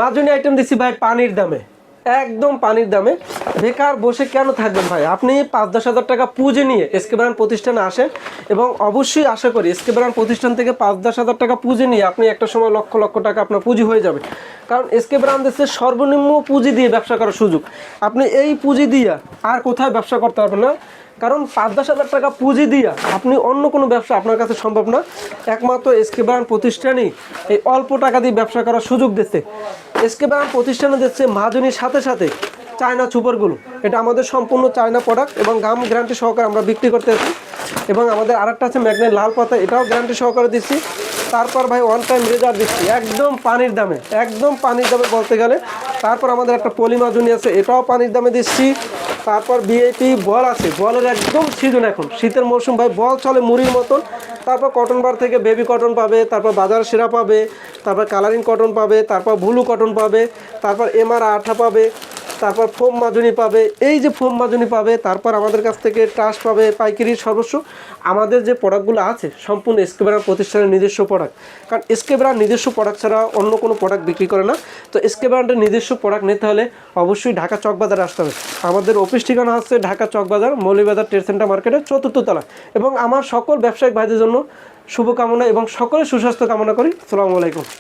মাজুনি item দিচ্ছি ভাই পানির দামে, একদম পানির দামে। বেকার বসে কেন থাকবেন ভাই, আপনি 5-10 হাজার টাকা পুঁজি নিয়ে এসকে ব্র্যান্ড প্রতিষ্ঠানে আসেন এবং অবশ্যই আশা করি এসকে ব্র্যান্ড প্রতিষ্ঠান থেকে 5-10 হাজার টাকা পুঁজি নিয়ে আপনি একটা সময় লক্ষ লক্ষ টাকা আপনার পুঁজি হয়ে যাবে। কারণ এসকে ব্র্যান্ড দেশে সর্বনিম্ন পুঁজি দিয়ে ব্যবসা করার সুযোগ, আপনি এই পুঁজি দিয়ে আর কোথায় ব্যবসা করতে পারবেন না। কারণ 5-10 হাজার টাকা পুঁজি দিয়ে আপনি অন্য কোনো ব্যবসা আপনার কাছে সম্ভব না। একমাত্র এসকে ব্র্যান্ড প্রতিষ্ঠানই এই অল্প টাকা দিয়ে ব্যবসা করার সুযোগ দিচ্ছে। এসকে ব্র্যান্ড প্রতিষ্ঠানে দিচ্ছে মাজুনির সাথে সাথে চায়না সুপারগুলো, এটা আমাদের সম্পূর্ণ চায়না প্রোডাক্ট এবং গাম গ্যারান্টি সহকারে আমরা বিক্রি করতে আছি। এবং আমাদের আরেকটা আছে ম্যাগনেট লাল পাতা, এটাও গ্যারান্টি সহকারে দিচ্ছি। তারপর ভাই ওয়ান টাইম রেজার দিচ্ছি একদম পানির দামে, একদম পানির দামে বলতে গেলে। তারপর আমাদের একটা পলি মাজুনি আছে, এটাও পানির দামে দিচ্ছি। তারপর ভিআইপি বল আছে, বলের একদম সিজন, এখন শীতের মৌসুম ভাই বল চলে মুড়ির মতন। তারপর কটন বার থেকে বেবি কটন পাবে, তারপর বাজার সেরা পাবে, তারপর কালারিং কটন পাবে, তারপর ব্লু কটন পাবে, তারপর এমআর আঠা পাবে, তারপর ফোম মাজুনি পাবে, এই যে ফোম মাজুনি পাবে। তারপর আমাদের কাছ থেকে টাস পাবে, পাইকারি সর্বস্ব। আমাদের যে প্রোডাক্টগুলো আছে সম্পূর্ণ এসকে ব্র্যান্ড প্রতিষ্ঠানের নিজস্ব প্রোডাক্ট, কারণ এসকে ব্র্যান্ড নিজস্ব প্রোডাক্ট ছাড়া অন্য কোনো প্রোডাক্ট বিক্রি করে না। তো এসকে ব্র্যান্ডের নিজস্ব প্রোডাক্ট নিতে হলে অবশ্যই ঢাকা চকবাজারে আসতে হবে। আমাদের অফিস ঠিকানা হচ্ছে ঢাকা চকবাজার মৌলভীবাজার ট্রেড সেন্টার মার্কেটের 4র্থ তলা। এবং আমার সকল ব্যবসায়িক ভাইদের জন্য শুভকামনা এবং সকলের সুস্বাস্থ্য কামনা করি। আসসালামু আলাইকুম।